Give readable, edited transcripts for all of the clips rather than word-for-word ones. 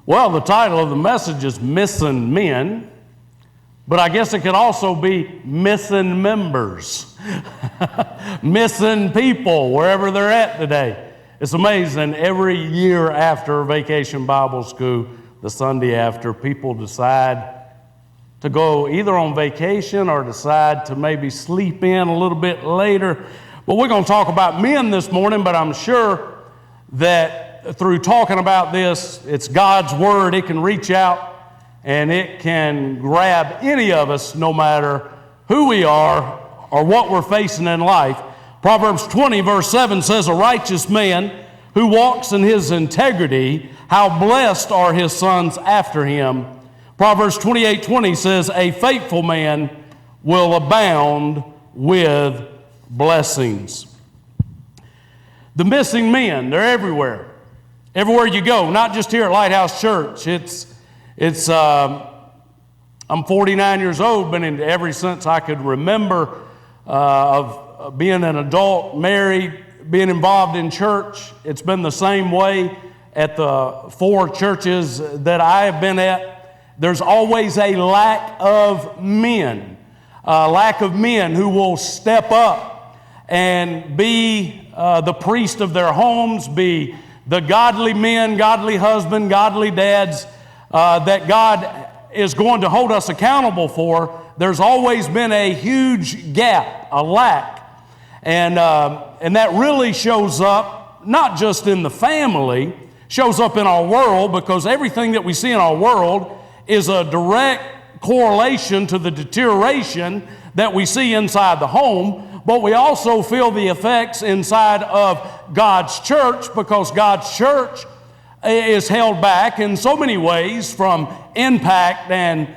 Well, the title of the message is Missing Men, but I guess it could also be missing members, missing people wherever they're at today. It's amazing. Every year after Vacation Bible School, the Sunday after, people decide to go either on vacation or decide to maybe sleep in a little bit later. But we're going to talk about men this morning, but I'm sure that through talking about this, it's God's Word. It can reach out and it can grab any of us, no matter who we are or what we're facing in life. Proverbs 20 verse 7 says, "A righteous man who walks in his integrity, how blessed are his sons after him." Proverbs 28:20 says, "A faithful man will abound with blessings." The missing men, they're everywhere. Everywhere you go, not just here at Lighthouse Church. I'm 49 years old, been ever since I could remember of being an adult, married, being involved in church. It's been the same way at the 4 churches that I have been at. There's always a lack of men who will step up and be the priest of their homes, be the godly men, godly husband, godly dads that God is going to hold us accountable for. There's always been a huge gap, a lack. And that really shows up not just in the family, shows up in our world, because everything that we see in our world is a direct correlation to the deterioration that we see inside the home. But we also feel the effects inside of God's church, because God's church is held back in so many ways from impact and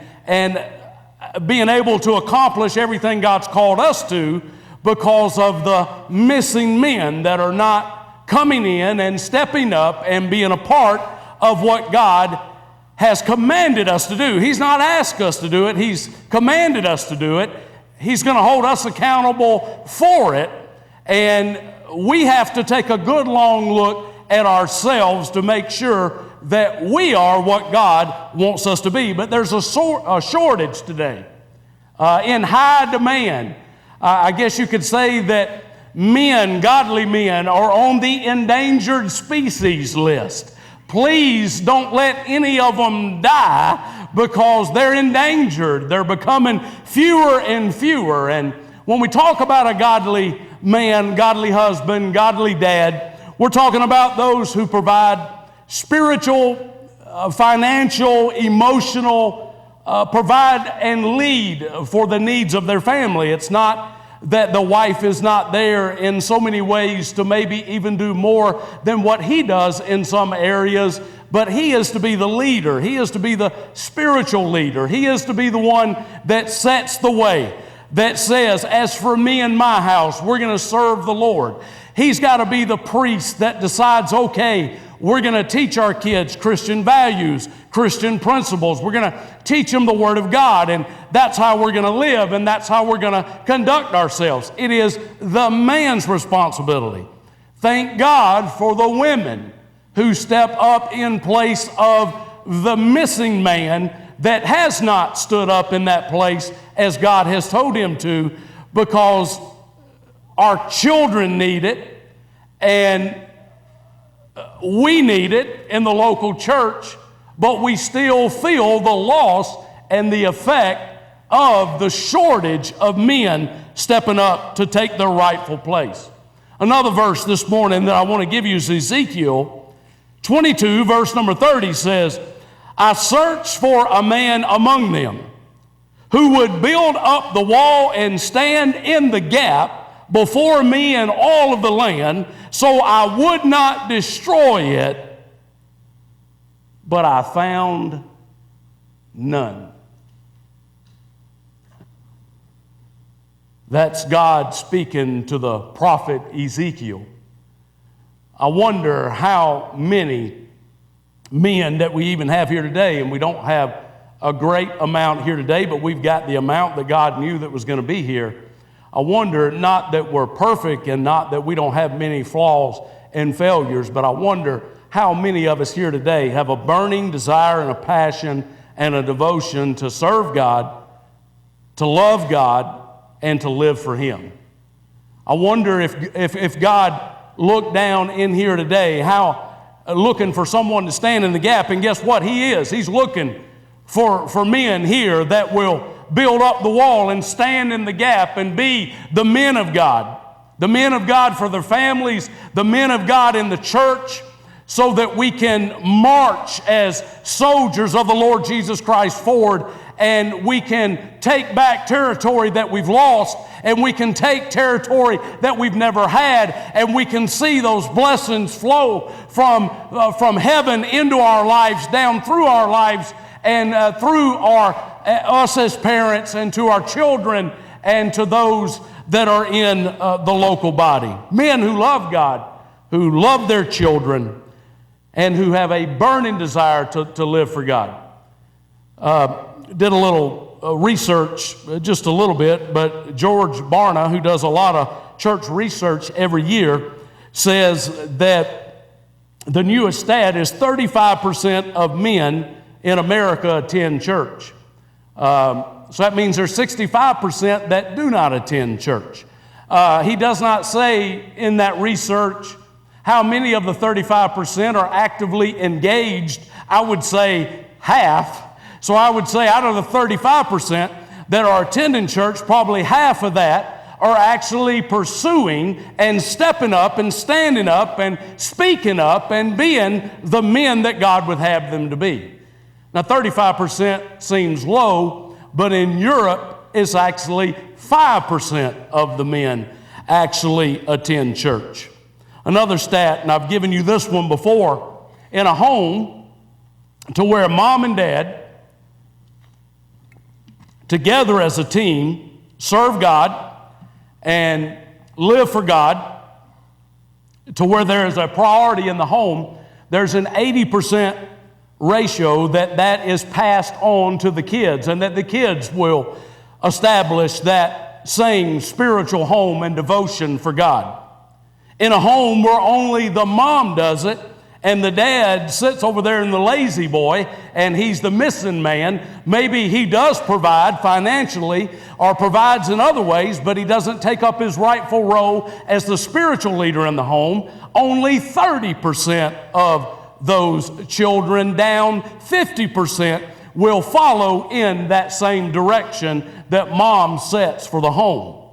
being able to accomplish everything God's called us to, because of the missing men that are not coming in and stepping up and being a part of what God has commanded us to do. He's not asked us to do it. He's commanded us to do it. He's going to hold us accountable for it, and we have to take a good long look at ourselves to make sure that we are what God wants us to be. But there's a shortage today in high demand. I guess you could say that men, godly men, are on the endangered species list. Please don't let any of them die, because they're endangered. They're becoming fewer and fewer. And when we talk about a godly man, godly husband, godly dad, we're talking about those who provide spiritual, financial, emotional, provide and lead for the needs of their family. It's not that the wife is not there in so many ways to maybe even do more than what he does in some areas, but he is to be the leader. He is to be the spiritual leader. He is to be the one that sets the way, that says, "As for me and my house, we're going to serve the Lord." He's got to be the priest that decides, okay, we're going to teach our kids Christian values, Christian principles. We're going to teach them the Word of God, and that's how we're going to live, and that's how we're going to conduct ourselves. It is the man's responsibility. Thank God for the women who step up in place of the missing man that has not stood up in that place as God has told him to, because our children need it, and we need it in the local church, but we still feel the loss and the effect of the shortage of men stepping up to take their rightful place. Another verse this morning that I want to give you is Ezekiel 22, verse number 30 says, "I searched for a man among them who would build up the wall and stand in the gap before me and all of the land, so I would not destroy it, but I found none." That's God speaking to the prophet Ezekiel. I wonder how many men that we even have here today, and we don't have a great amount here today, but we've got the amount that God knew that was going to be here. I wonder, not that we're perfect and not that we don't have many flaws and failures, but I wonder how many of us here today have a burning desire and a passion and a devotion to serve God, to love God, and to live for Him. I wonder if God looked down in here today, looking for someone to stand in the gap, and guess what? He is. He's looking for men here that will build up the wall and stand in the gap and be the men of God. The men of God for their families, the men of God in the church, so that we can march as soldiers of the Lord Jesus Christ forward, and we can take back territory that we've lost, and we can take territory that we've never had, and we can see those blessings flow from heaven into our lives, down through our lives, and through us as parents, and to our children, and to those that are in the local body. Men who love God, who love their children, and who have a burning desire to live for God. Did a little research, just a little bit, but George Barna, who does a lot of church research every year, says that the newest stat is 35% of men in America attend church. So that means there's 65% that do not attend church. He does not say in that research how many of the 35% are actively engaged. I would say half. So I would say out of the 35% that are attending church, probably half of that are actually pursuing and stepping up and standing up and speaking up and being the men that God would have them to be. Now 35% seems low, but in Europe it's actually 5% of the men actually attend church. Another stat, and I've given you this one before, in a home to where mom and dad together as a team serve God and live for God, to where there is a priority in the home, there's an 80% ratio that is passed on to the kids, and that the kids will establish that same spiritual home and devotion for God. In a home where only the mom does it and the dad sits over there in the lazy boy and he's the missing man, maybe he does provide financially or provides in other ways, but he doesn't take up his rightful role as the spiritual leader in the home, only 30% of those children, down 50%, will follow in that same direction that mom sets for the home.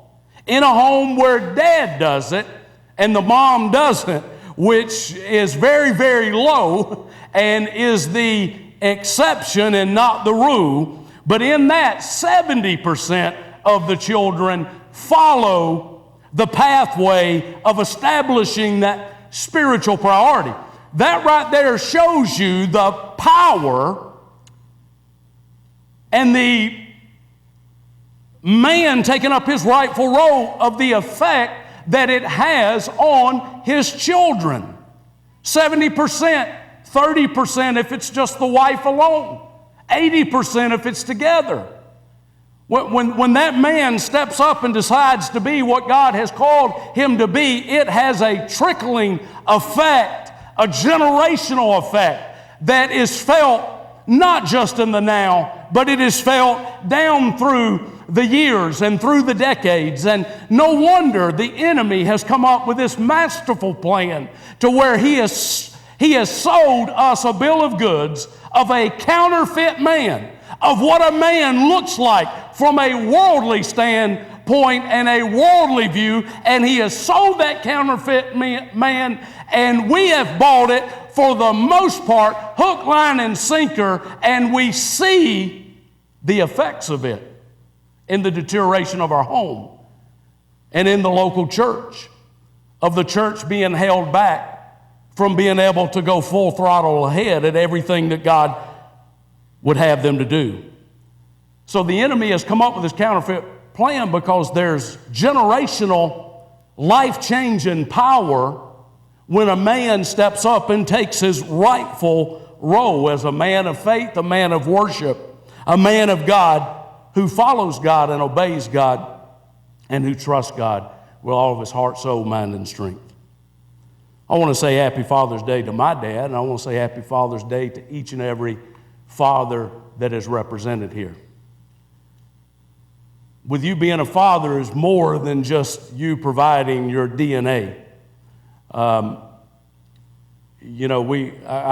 In a home where dad does it and the mom doesn't, which is very, very low and is the exception and not the rule, but in that 70% of the children follow the pathway of establishing that spiritual priority. That right there shows you the power and the man taking up his rightful role of the effect that it has on his children. 70%, 30% if it's just the wife alone, 80% if it's together. When that man steps up and decides to be what God has called him to be, it has a trickling effect, a generational effect that is felt not just in the now, but it is felt down through the years and through the decades. And no wonder the enemy has come up with this masterful plan to where he has sold us a bill of goods of a counterfeit man, of what a man looks like from a worldly standpoint and a worldly view, and he has sold that counterfeit man, and we have bought it for the most part, hook, line, and sinker, and we see the effects of it in the deterioration of our home and in the local church, of the church being held back from being able to go full throttle ahead at everything that God would have them to do. So the enemy has come up with this counterfeit plan because there's generational, life-changing power when a man steps up and takes his rightful role as a man of faith, a man of worship, a man of God who follows God and obeys God and who trusts God with all of his heart, soul, mind, and strength. I want to say Happy Father's Day to my dad, and I want to say Happy Father's Day to each and every father that is represented here. With you being a father is more than just you providing your DNA. I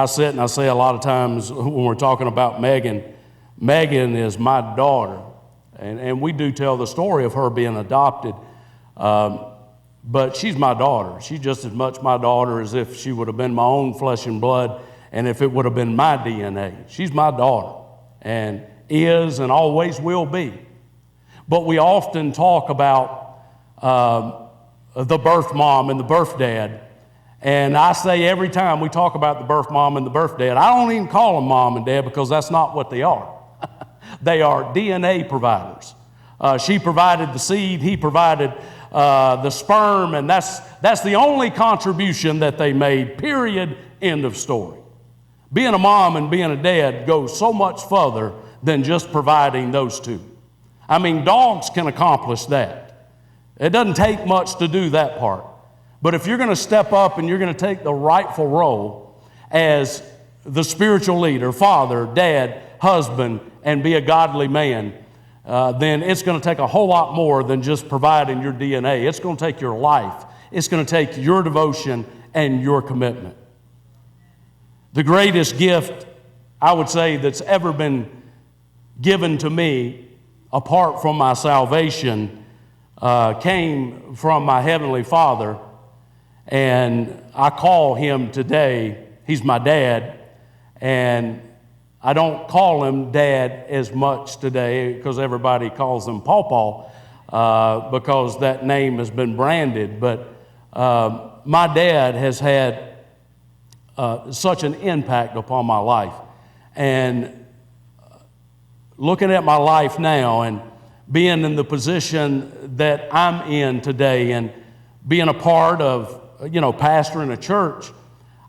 sit and I say a lot of times when we're talking about Megan is my daughter. And we do tell the story of her being adopted. But she's my daughter. She's just as much my daughter as if she would have been my own flesh and blood and if it would have been my DNA. She's my daughter and is and always will be. But we often talk about the birth mom and the birth dad. And I say every time we talk about the birth mom and the birth dad, I don't even call them mom and dad because that's not what they are. They are DNA providers. She provided the seed, he provided the sperm, and that's the only contribution that they made, period, end of story. Being a mom and being a dad goes so much further than just providing those two. I mean, dogs can accomplish that. It doesn't take much to do that part. But if you're going to step up and you're going to take the rightful role as the spiritual leader, father, dad, husband, and be a godly man, then it's going to take a whole lot more than just providing your DNA. It's going to take your life. It's going to take your devotion and your commitment. The greatest gift, I would say, that's ever been given to me, apart from my salvation, came from my Heavenly Father. And I call him today, he's my dad, and I don't call him Dad as much today because everybody calls him Pawpaw because that name has been branded. But my dad has had such an impact upon my life. And looking at my life now and being in the position that I'm in today and being a part of, pastoring a church,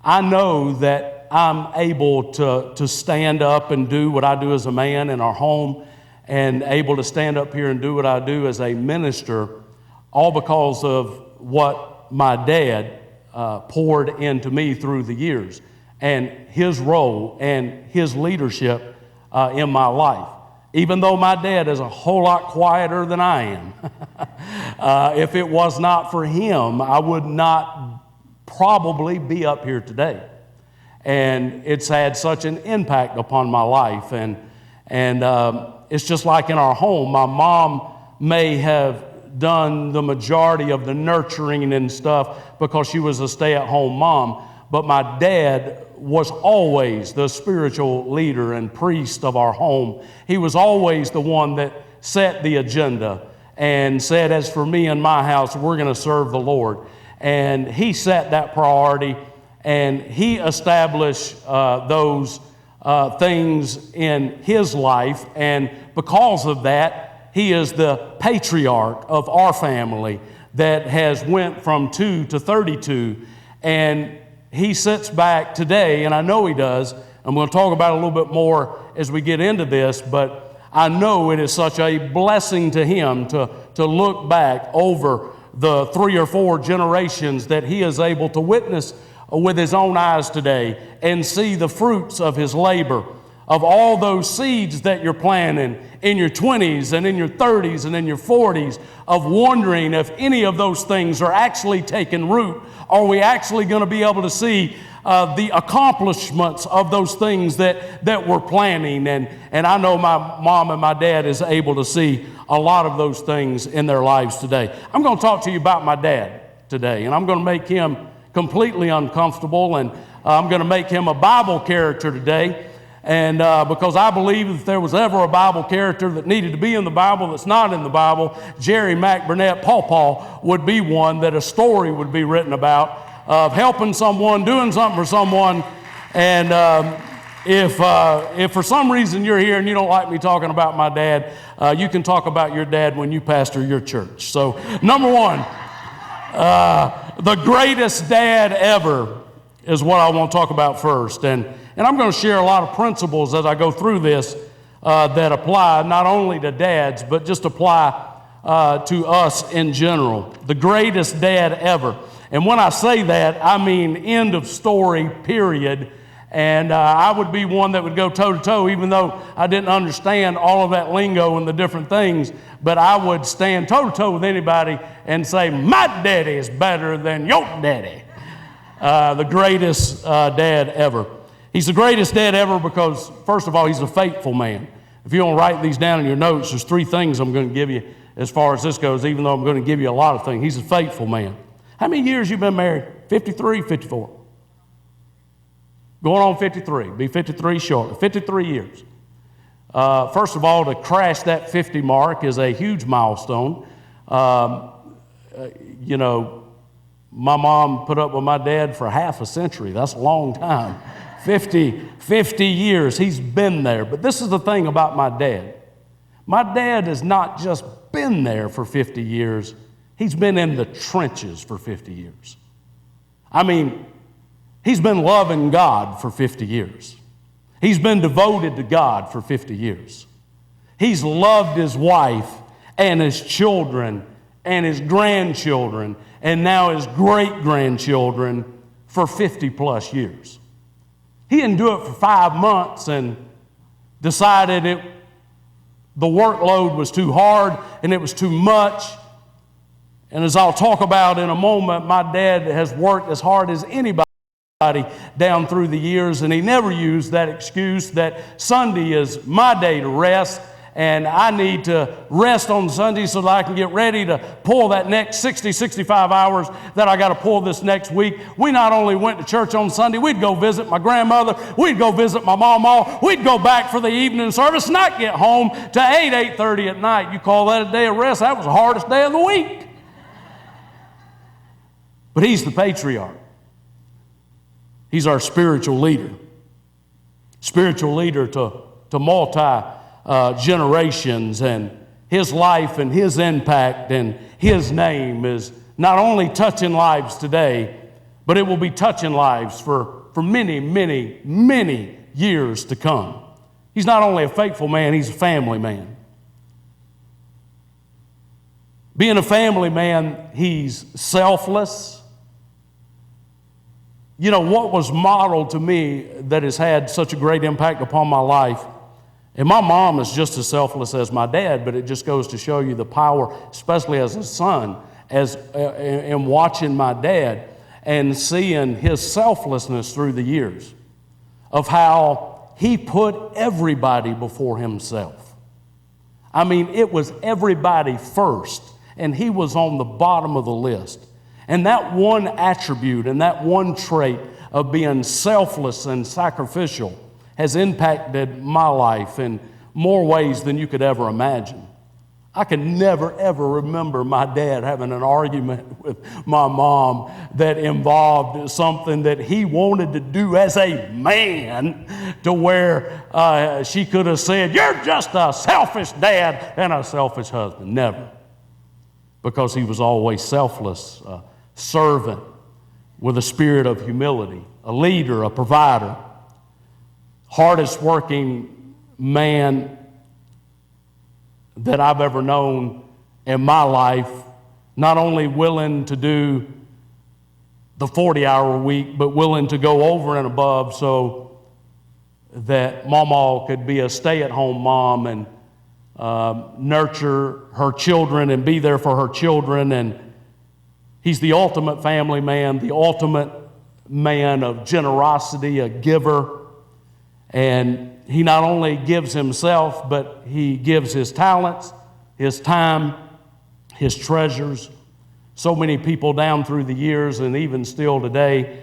I know that I'm able to stand up and do what I do as a man in our home and able to stand up here and do what I do as a minister, all because of what my dad poured into me through the years and his role and his leadership in my life. Even though my dad is a whole lot quieter than I am, if it was not for him, I would not probably be up here today. And it's had such an impact upon my life. And it's just like in our home, my mom may have done the majority of the nurturing and stuff because she was a stay-at-home mom. But my dad was always the spiritual leader and priest of our home. He was always the one that set the agenda and said, as for me and my house, we're going to serve the Lord. And he set that priority, and he established those things in his life. And because of that, he is the patriarch of our family that has went from 2 to 32. And he sits back today, and I know he does. I'm going to talk about it a little bit more as we get into this, but I know it is such a blessing to him to look back over the 3 or 4 generations that he is able to witness with his own eyes today and see the fruits of his labor, of all those seeds that you're planting in your 20s and in your 30s and in your 40s, of wondering if any of those things are actually taking root. Are we actually going to be able to see the accomplishments of those things that we're planning? And I know my mom and my dad is able to see a lot of those things in their lives today. I'm going to talk to you about my dad today, and I'm going to make him completely uncomfortable, and I'm going to make him a Bible character today. And because I believe if there was ever a Bible character that needed to be in the Bible that's not in the Bible, Jerry McBurnett Pawpaw would be one that a story would be written about of helping someone, doing something for someone. And if for some reason you're here and you don't like me talking about my dad, you can talk about your dad when you pastor your church. So number one, the greatest dad ever is what I want to talk about first. And I'm going to share a lot of principles as I go through this that apply not only to dads, but just apply to us in general. The greatest dad ever. And when I say that, I mean end of story, period. And I would be one that would go toe-to-toe, even though I didn't understand all of that lingo and the different things. But I would stand toe-to-toe with anybody and say, my daddy is better than your daddy. The greatest dad ever. He's the greatest dad ever because, first of all, he's a faithful man. If you don't write these down in your notes, there's 3 things I'm going to give you as far as this goes, even though I'm going to give you a lot of things. He's a faithful man. How many years you been married? 53, 54? Going on 53. Be 53 shortly. 53 years. First of all, to crash that 50 mark is a huge milestone. You know, my mom put up with my dad for half a century. That's a long time. 50 years, he's been there. But this is the thing about my dad. My dad has not just been there for 50 years. He's been in the trenches for 50 years. I mean, he's been loving God for 50 years. He's been devoted to God for 50 years. He's loved his wife and his children and his grandchildren and now his great-grandchildren for 50 plus years. He didn't do it for 5 months and decided the workload was too hard and it was too much. And as I'll talk about in a moment, my dad has worked as hard as anybody down through the years, and he never used that excuse that Sunday is my day to rest, and I need to rest on Sunday so that I can get ready to pull that next 60, 65 hours that I got to pull this next week. We not only went to church on Sunday, we'd go visit my grandmother, we'd go visit my mama, we'd go back for the evening service, not get home to 8:30 at night. You call that a day of rest? That was the hardest day of the week. But he's the patriarch. He's our spiritual leader to multi-generations, and his life and his impact and his name is not only touching lives today, but it will be touching lives for many, many, many years to come. He's not only a faithful man, he's a family man. Being a family man, he's selfless. You know, what was modeled to me that has had such a great impact upon my life, and my mom is just as selfless as my dad, but it just goes to show you the power, especially as a son, in watching my dad and seeing his selflessness through the years of how he put everybody before himself. I mean, it was everybody first, and he was on the bottom of the list. And that one attribute and that one trait of being selfless and sacrificial has impacted my life in more ways than you could ever imagine. I can never, ever remember my dad having an argument with my mom that involved something that he wanted to do as a man, to where she could have said, "You're just a selfish dad and a selfish husband." Never. Because he was always selfless, servant with a spirit of humility, a leader, a provider, hardest working man that I've ever known in my life, not only willing to do the 40-hour week, but willing to go over and above so that Mama could be a stay-at-home mom and nurture her children and be there for her children. And he's the ultimate family man, the ultimate man of generosity, a giver. And he not only gives himself, but he gives his talents, his time, his treasures. So many people down through the years and even still today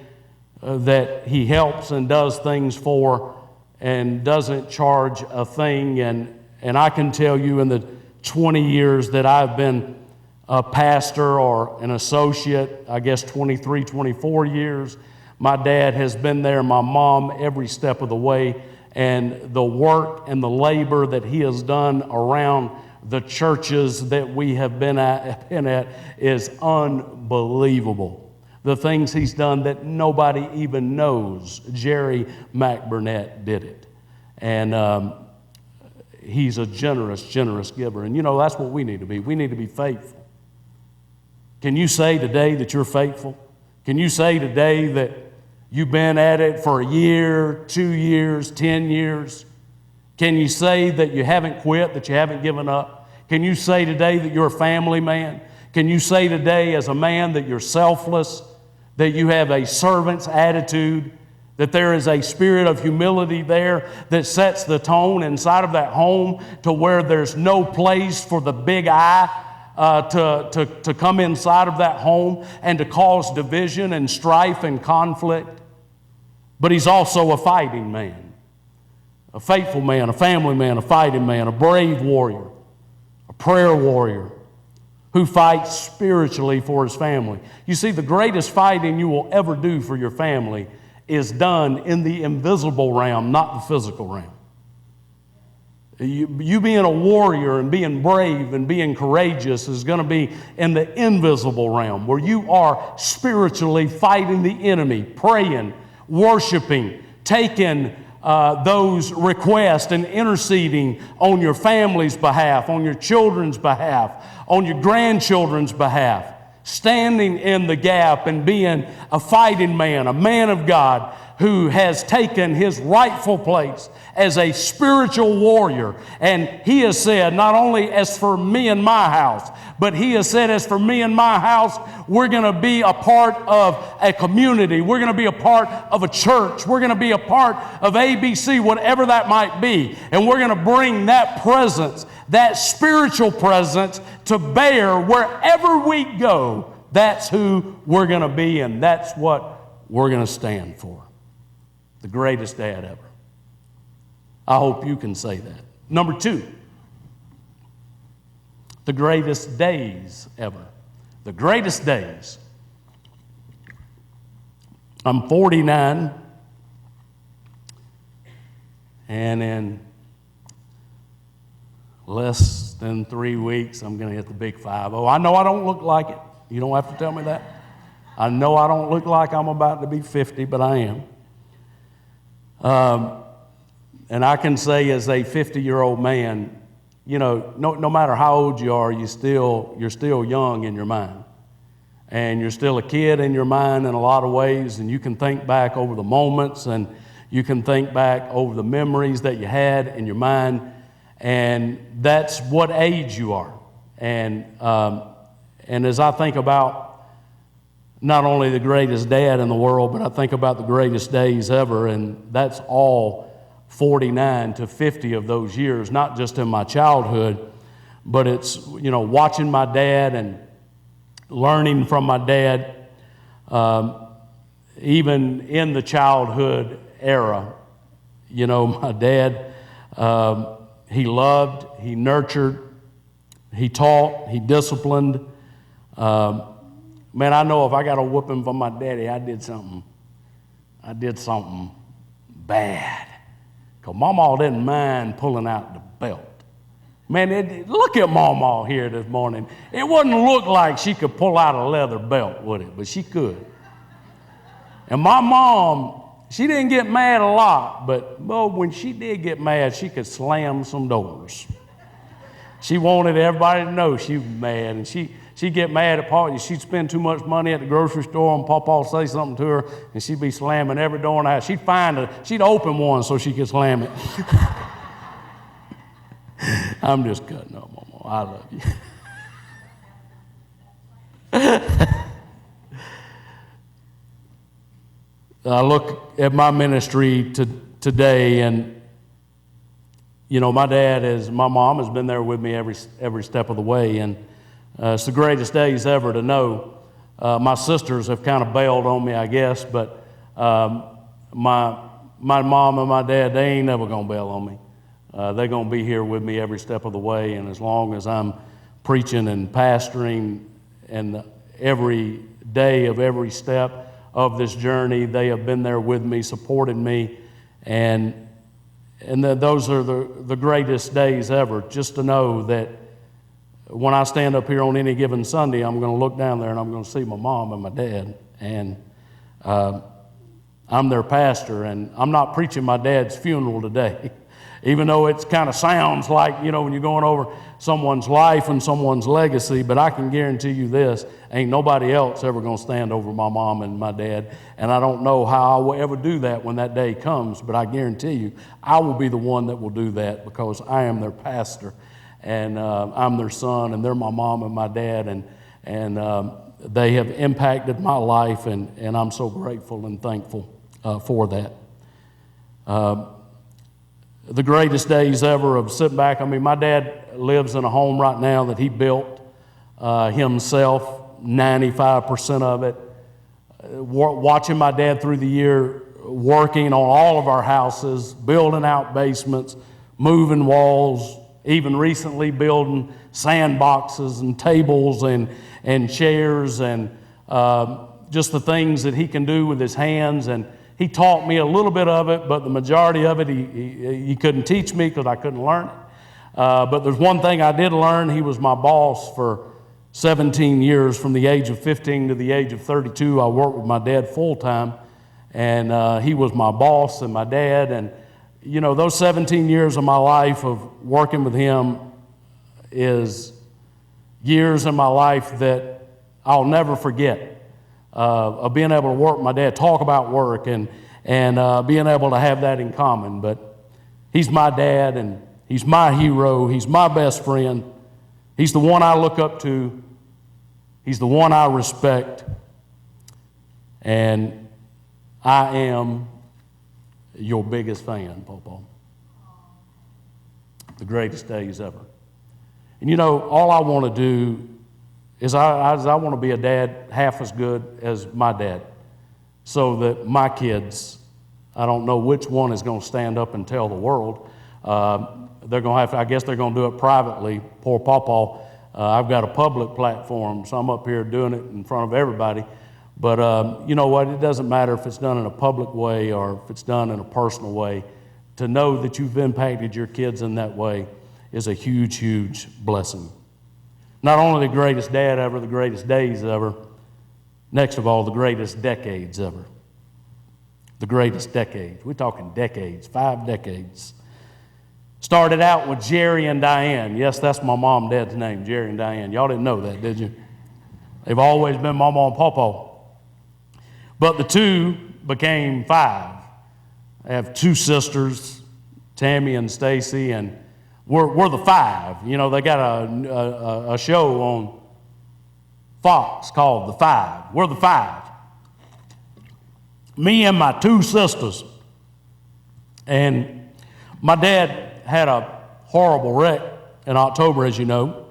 that he helps and does things for and doesn't charge a thing. And I can tell you in the 20 years that I've been a pastor or an associate, I guess 23, 24 years, my dad has been there, my mom, every step of the way. And the work and the labor that he has done around the churches that we have been at is unbelievable. The things he's done that nobody even knows. Jerry McBurnett did it. And He's a generous, generous giver. And that's what we need to be. We need to be faithful. Can you say today that you're faithful? Can you say today that you've been at it for a year, 2 years, 10 years? Can you say that you haven't quit, that you haven't given up? Can you say today that you're a family man? Can you say today as a man that you're selfless, that you have a servant's attitude, that there is a spirit of humility there that sets the tone inside of that home to where there's no place for the big I to come inside of that home and to cause division and strife and conflict? But he's also a fighting man, a faithful man, a family man, a fighting man, a brave warrior, a prayer warrior who fights spiritually for his family. You see, the greatest fighting you will ever do for your family is done in the invisible realm, not the physical realm. You being a warrior and being brave and being courageous is going to be in the invisible realm, where you are spiritually fighting the enemy, praying, worshiping, taking those requests and interceding on your family's behalf, on your children's behalf, on your grandchildren's behalf, standing in the gap and being a fighting man, a man of God who has taken his rightful place as a spiritual warrior. And he has said, not only as for me and my house, but he has said, as for me and my house, we're going to be a part of a community. We're going to be a part of a church. We're going to be a part of ABC, whatever that might be. And we're going to bring that presence, that spiritual presence, to bear wherever we go. That's who we're going to be, and that's what we're going to stand for. The greatest dad ever. I hope you can say that. Number 2, the greatest days ever. The greatest days. I'm 49, and in less than 3 weeks, I'm going to hit the big 50. I know I don't look like it. You don't have to tell me that. I know I don't look like I'm about to be 50, but I am. And I can say, as a 50-year-old man, no matter how old you are, you're still young in your mind. And you're still a kid in your mind in a lot of ways, and you can think back over the moments, and you can think back over the memories that you had in your mind, and that's what age you are. And as I think about not only the greatest dad in the world, but I think about the greatest days ever, and that's all 49 to 50 of those years, not just in my childhood, but it's, watching my dad and learning from my dad, even in the childhood era. My dad, he loved, he nurtured, he taught, he disciplined. Man, I know if I got a whooping from my daddy, I did something bad. Because Mama didn't mind pulling out the belt. Man, look at Mama here this morning. It wouldn't look like she could pull out a leather belt, would it? But she could. And my mom, she didn't get mad a lot, but when she did get mad, she could slam some doors. She wanted everybody to know she was mad, and she'd get mad at Paul. She'd spend too much money at the grocery store, and Papa would say something to her, and she'd be slamming every door in the house. She'd open one so she could slam it. I'm just cutting up, Mama. I love you. I look at my ministry today, and my mom has been there with me every step of the way, and it's the greatest days ever to know. My sisters have kind of bailed on me, I guess, but my mom and my dad, they ain't never gonna bail on me. They're gonna be here with me every step of the way, and as long as I'm preaching and pastoring, and every day of every step of this journey, they have been there with me, supported me, and those are the greatest days ever, just to know that when I stand up here on any given Sunday, I'm going to look down there and I'm going to see my mom and my dad, and I'm their pastor, and I'm not preaching my dad's funeral today. even though it kind of sounds like, when you're going over someone's life and someone's legacy. But I can guarantee you this, ain't nobody else ever going to stand over my mom and my dad. And I don't know how I will ever do that when that day comes, but I guarantee you I will be the one that will do that, because I am their pastor, and I'm their son, and they're my mom and my dad, and they have impacted my life, and I'm so grateful and thankful for that. The greatest days ever of sitting back. My dad lives in a home right now that he built himself, 95% of it. Watching my dad through the year, working on all of our houses, building out basements, moving walls, even recently building sandboxes and tables and chairs, and just the things that he can do with his hands. And he taught me a little bit of it, but the majority of it he couldn't teach me because I couldn't learn it. But there's one thing I did learn. He was my boss for 17 years. From the age of 15 to the age of 32, I worked with my dad full time, and he was my boss and my dad. And those 17 years of my life of working with him is years in my life that I'll never forget. Of being able to work with my dad, talk about work, and being able to have that in common. But he's my dad, and he's my hero. He's my best friend. He's the one I look up to. He's the one I respect. And I am your biggest fan, Pawpaw. The greatest days ever. And all I want to do is I want to be a dad half as good as my dad, so that my kids, I don't know which one is going to stand up and tell the world. They're going to have to, I guess they're going to do it privately. Poor Pawpaw, I've got a public platform, so I'm up here doing it in front of everybody. But you know what? It doesn't matter if it's done in a public way or if it's done in a personal way. To know that you've impacted your kids in that way is a huge, huge blessing. Not only the greatest dad ever, the greatest days ever, next of all, the greatest decades ever. The greatest decades. We're talking decades, 5 decades. Started out with Jerry and Diane. Yes, that's my mom and dad's name, Jerry and Diane. Y'all didn't know that, did you? They've always been Mama and Pawpaw. But the 2 became 5. I have 2 sisters, Tammy and Stacy, and we're the 5. They got a show on Fox called The 5. We're the 5. Me and my 2 sisters. And my dad had a horrible wreck in October, as you know.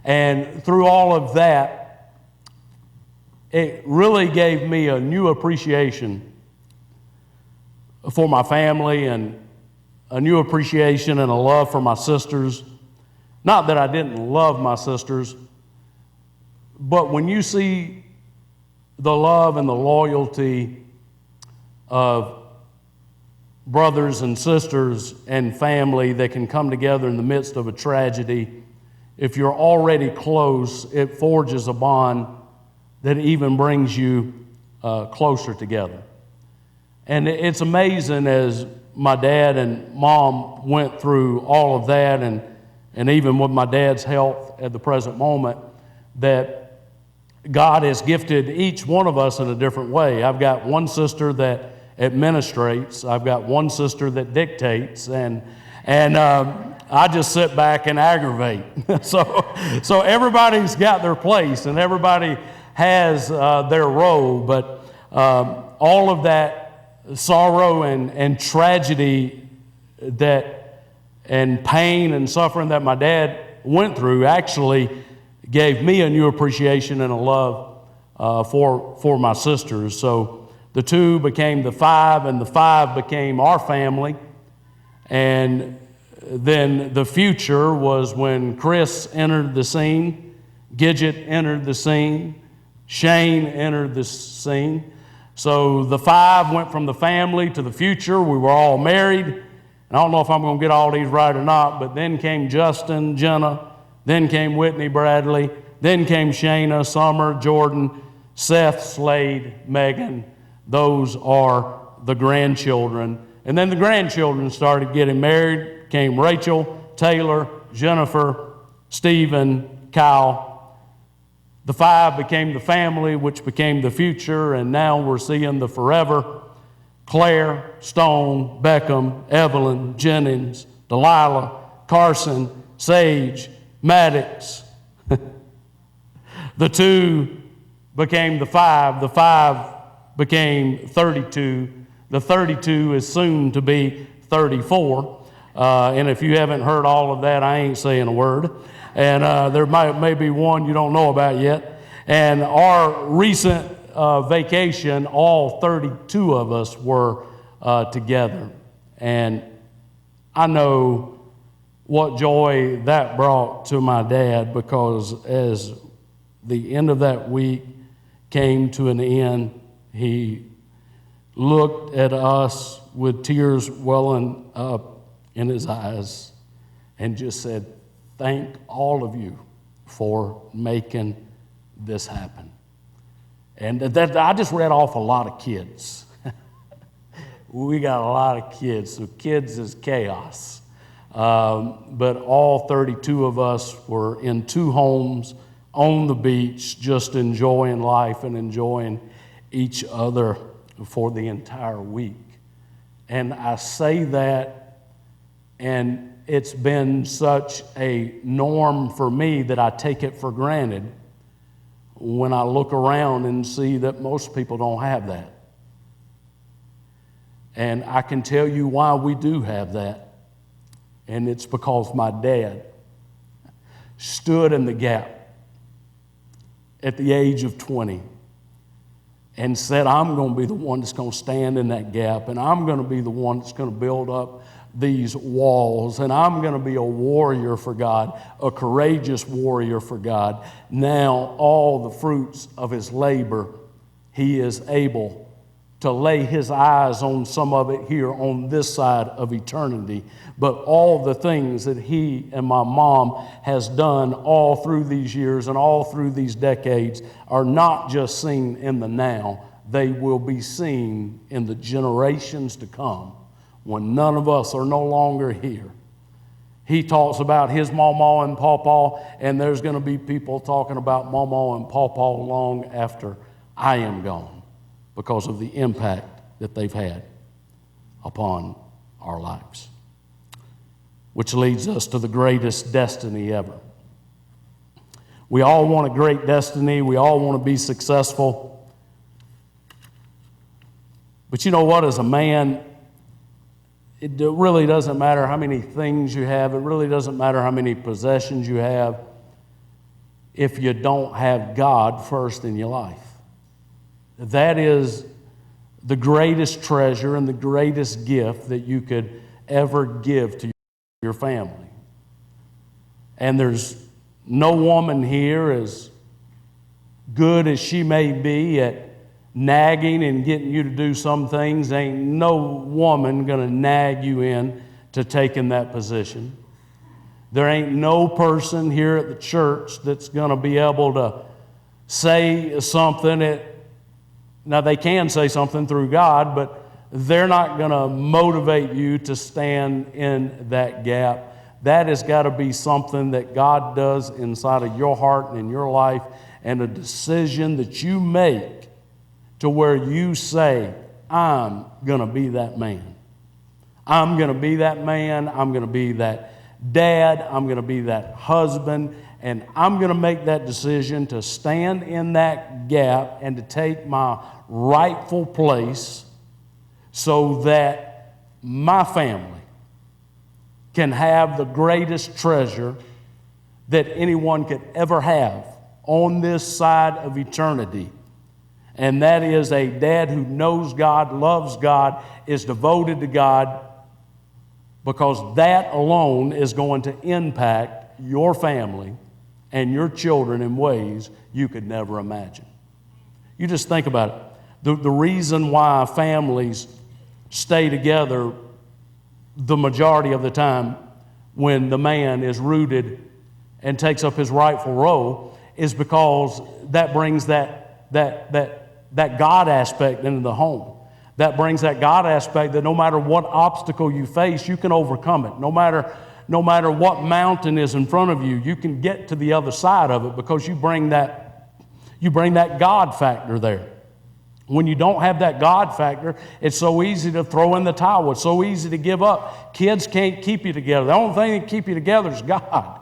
And through all of that, it really gave me a new appreciation for my family, and a new appreciation and a love for my sisters. Not that I didn't love my sisters, but when you see the love and the loyalty of brothers and sisters and family that can come together in the midst of a tragedy, if you're already close, it forges a bond that even brings you closer together. And it's amazing, as my dad and mom went through all of that, and even with my dad's health at the present moment, that God has gifted each one of us in a different way. I've got one sister that administrates. I've got one sister that dictates, and I just sit back and aggravate. So everybody's got their place, and everybody has their role, but all of that sorrow and tragedy and pain and suffering that my dad went through actually gave me a new appreciation and a love for my sisters. So the 2 became the 5, and the 5 became our family. And then the future was when Chris entered the scene, Gidget entered the scene, Shane entered the scene. So the 5 went from the family to the future. We were all married. And I don't know if I'm going to get all these right or not, but then came Justin, Jenna, then came Whitney, Bradley, then came Shayna, Summer, Jordan, Seth, Slade, Megan. Those are the grandchildren. And then the grandchildren started getting married, came Rachel, Taylor, Jennifer, Stephen, Kyle. The 5 became the family, which became the future, and now we're seeing the forever. Claire, Stone, Beckham, Evelyn, Jennings, Delilah, Carson, Sage, Maddox. The 2 became the 5. The 5 became 32. The 32 is soon to be 34. And if you haven't heard all of that, I ain't saying a word. And there may be one you don't know about yet. And our recent vacation, all 32 of us were together. And I know what joy that brought to my dad, because as the end of that week came to an end, he looked at us with tears welling up in his eyes and just said, "Thank all of you for making this happen." And that I just read off a lot of kids. We got a lot of kids, so kids is chaos. But all 32 of us were in 2 homes on the beach, just enjoying life and enjoying each other for the entire week. And I say that, and it's been such a norm for me that I take it for granted when I look around and see that most people don't have that. And I can tell you why we do have that. And it's because my dad stood in the gap at the age of 20 and said, "I'm going to be the one that's going to stand in that gap, and I'm going to be the one that's going to build up these walls, and I'm going to be a warrior for God, a courageous warrior for God." Now, all the fruits of his labor, he is able to lay his eyes on some of it here on this side of eternity. But all the things that he and my mom has done all through these years and all through these decades are not just seen in the now, they will be seen in the generations to come when none of us are no longer here. He talks about his mama and pawpaw, and there's going to be people talking about mama and pawpaw long after I am gone, because of the impact that they've had upon our lives. Which leads us to the greatest destiny ever. We all want a great destiny. We all want to be successful. But you know what? As a man, it really doesn't matter how many things you have. It really doesn't matter how many possessions you have if you don't have God first in your life. That is the greatest treasure and the greatest gift that you could ever give to your family. And there's no woman here, as good as she may be at nagging and getting you to do some things, ain't no woman going to nag you in to taking that position. There ain't no person here at the church that's going to be able to say something. Now, they can say something through God, but they're not going to motivate you to stand in that gap. That has got to be something that God does inside of your heart and in your life, and a decision that you make to where you say, "I'm going to be that man. I'm going to be that man. I'm going to be that dad. I'm going to be that husband. And I'm going to make that decision to stand in that gap and to take my rightful place so that my family can have the greatest treasure that anyone could ever have on this side of eternity. And that is a dad who knows God, loves God, is devoted to God, because that alone is going to impact your family and your children in ways you could never imagine. You just think about it. The reason why families stay together the majority of the time when the man is rooted and takes up his rightful role is because that brings that God aspect into the home. That brings that God aspect that no matter what obstacle you face, you can overcome it. No matter what mountain is in front of you, you can get to the other side of it because you bring that God factor there. When you don't have that God factor, it's so easy to throw in the towel. It's so easy to give up. Kids can't keep you together. The only thing that can keep you together is God.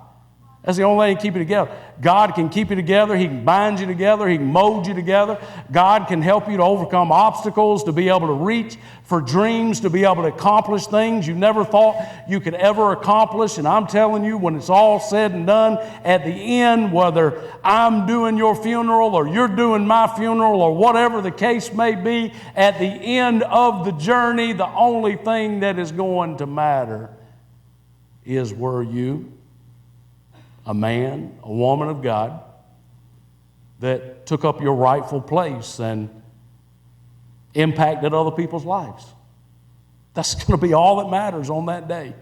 That's the only thing that can keep you together. God can keep you together. He can bind you together. He can mold you together. God can help you to overcome obstacles, to be able to reach for dreams, to be able to accomplish things you never thought you could ever accomplish. And I'm telling you, when it's all said and done, at the end, whether I'm doing your funeral or you're doing my funeral or whatever the case may be, at the end of the journey, the only thing that is going to matter is, were you a man, a woman of God that took up your rightful place and impacted other people's lives? That's going to be all that matters on that day.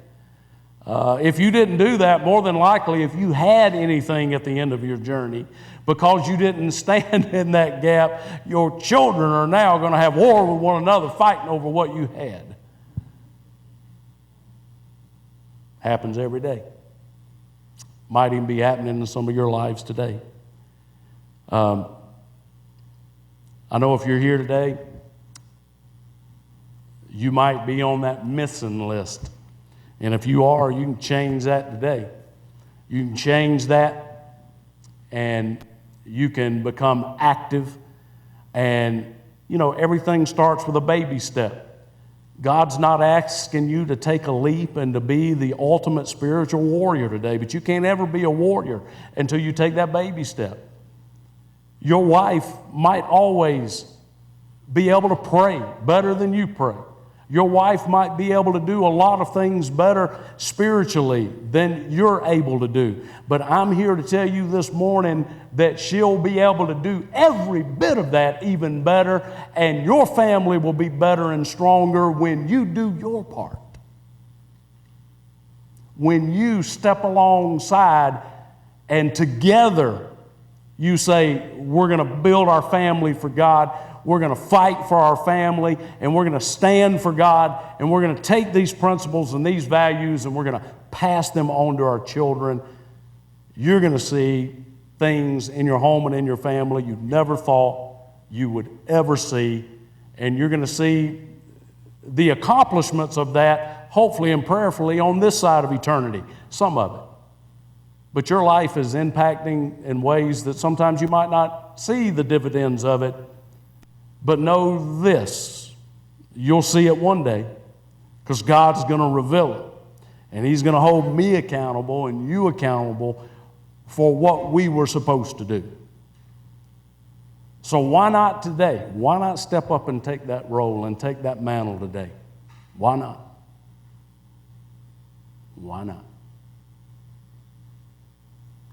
If you didn't do that, more than likely, if you had anything at the end of your journey, because you didn't stand in that gap, your children are now going to have war with one another, fighting over what you had. Happens every day. Might even be happening in some of your lives today. I know if you're here today, you might be on that missing list. And if you are, you can change that today. You can change that, and you can become active. And, everything starts with a baby step. God's not asking you to take a leap and to be the ultimate spiritual warrior today, but you can't ever be a warrior until you take that baby step. Your wife might always be able to pray better than you pray. Your wife might be able to do a lot of things better spiritually than you're able to do. But I'm here to tell you this morning that she'll be able to do every bit of that even better, and your family will be better and stronger when you do your part. When you step alongside and together you say, we're going to build our family for God. We're going to fight for our family, and we're going to stand for God, and we're going to take these principles and these values, and we're going to pass them on to our children. You're going to see things in your home and in your family you never thought you would ever see, and you're going to see the accomplishments of that, hopefully and prayerfully, on this side of eternity, some of it. But your life is impacting in ways that sometimes you might not see the dividends of it. But know this, you'll see it one day, because God's going to reveal it. And He's going to hold me accountable and you accountable for what we were supposed to do. So why not today? Why not step up and take that role and take that mantle today? Why not? Why not?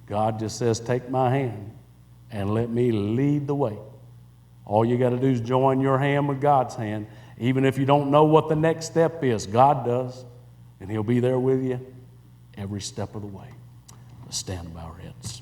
God just says, take my hand and let me lead the way. All you got to do is join your hand with God's hand. Even if you don't know what the next step is, God does. And He'll be there with you every step of the way. Let's stand and bow our heads.